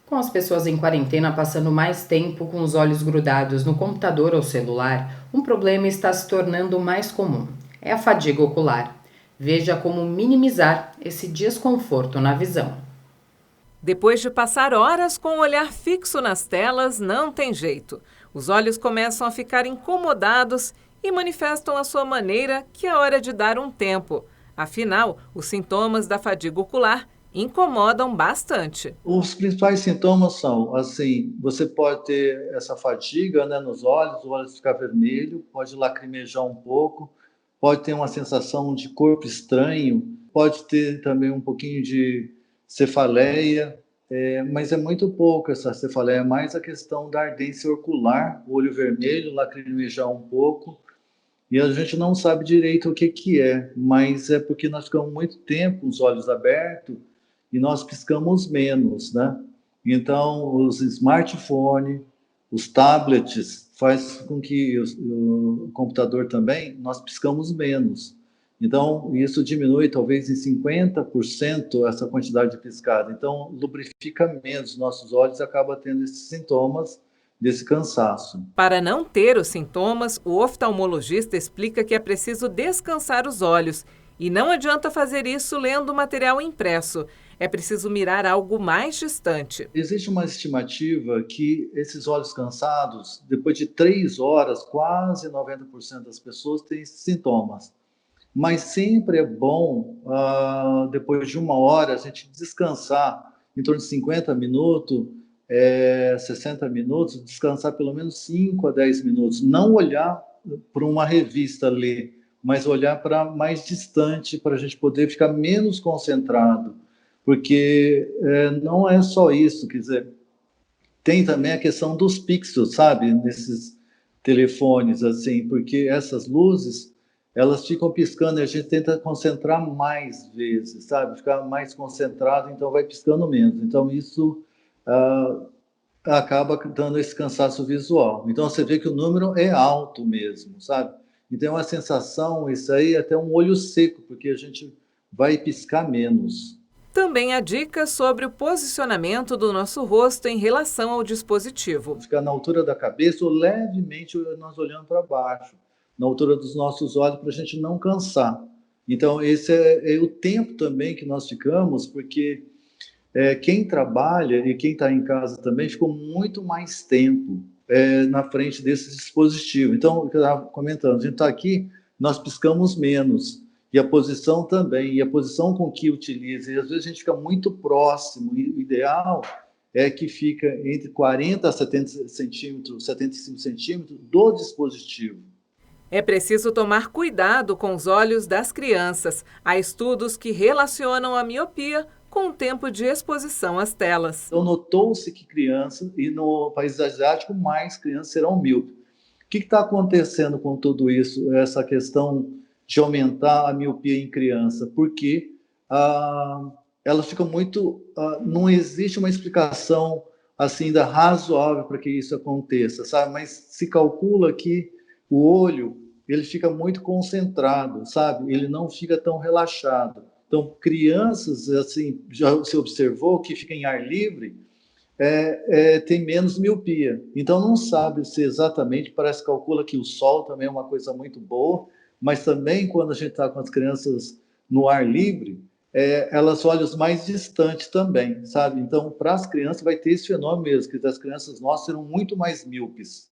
Com as pessoas em quarentena passando mais tempo com os olhos grudados no computador ou celular, um problema está se tornando mais comum: é a fadiga ocular. Veja como minimizar esse desconforto na visão. Depois de passar horas com o olhar fixo nas telas, não tem jeito. Os olhos começam a ficar incomodados e manifestam à sua maneira que é hora de dar um tempo. Afinal, os sintomas da fadiga ocular incomodam bastante. Os principais sintomas são, assim, você pode ter essa fadiga, né, nos olhos, o olho ficar vermelho, pode lacrimejar um pouco, pode ter uma sensação de corpo estranho, pode ter também um pouquinho de cefaleia, mas é muito pouco essa cefaleia, é mais a questão da ardência ocular, o olho vermelho, lacrimejar um pouco, e a gente não sabe direito o que que é, mas é porque nós ficamos muito tempo com os olhos abertos e nós piscamos menos, né? Então, os smartphones, os tablets, faz com que o computador também, nós piscamos menos. Então, isso diminui talvez em 50% essa quantidade de piscada. Então, lubrifica menos nossos olhos e acaba tendo esses sintomas desse cansaço. Para não ter os sintomas, o oftalmologista explica que é preciso descansar os olhos e não adianta fazer isso lendo material impresso. É preciso mirar algo mais distante. Existe uma estimativa que esses olhos cansados, depois de 3 horas, quase 90% das pessoas têm esses sintomas. Mas sempre é bom, depois de 1 hora, a gente descansar em torno de 50 minutos, 60 minutos, descansar pelo menos 5 a 10 minutos. Não olhar para uma revista ler, mas olhar para mais distante, para a gente poder ficar menos concentrado. Porque não é só isso, quer dizer, tem também a questão dos pixels, sabe, nesses telefones, assim, porque essas luzes, elas ficam piscando e a gente tenta concentrar mais vezes, sabe, ficar mais concentrado, então vai piscando menos. Então isso ah, acaba dando esse cansaço visual. Então você vê que o número é alto mesmo, sabe? Então é uma sensação, isso aí é até um olho seco, porque a gente vai piscar menos. Também há dicas sobre o posicionamento do nosso rosto em relação ao dispositivo. Ficar na altura da cabeça ou levemente nós olhando para baixo, na altura dos nossos olhos, para a gente não cansar. Então, esse é o tempo também que nós ficamos, porque quem trabalha e quem está em casa também ficou muito mais tempo na frente desse dispositivo. Então, o que eu estava comentando, a gente está aqui, nós piscamos menos, e a posição também, e a posição com que utiliza, e às vezes a gente fica muito próximo, e o ideal é que fica entre 40 a 70 centímetros, 75 centímetros do dispositivo. É preciso tomar cuidado com os olhos das crianças. Há estudos que relacionam a miopia com o tempo de exposição às telas. Então, notou-se que crianças, e no país asiático, mais crianças serão míopes. O que está acontecendo com tudo isso, essa questão de aumentar a miopia em criança? Porque elas ficam muito... não existe uma explicação assim, ainda razoável para que isso aconteça, sabe? Mas se calcula que o olho ele fica muito concentrado, sabe? Ele não fica tão relaxado. Então, crianças, assim, já se observou que fica em ar livre, tem menos miopia. Então, não sabe se exatamente, parece que calcula que o sol também é uma coisa muito boa, mas também quando a gente está com as crianças no ar livre, elas olham mais distantes também, sabe? Então, para as crianças vai ter esse fenômeno mesmo, que as crianças nossas serão muito mais míopes.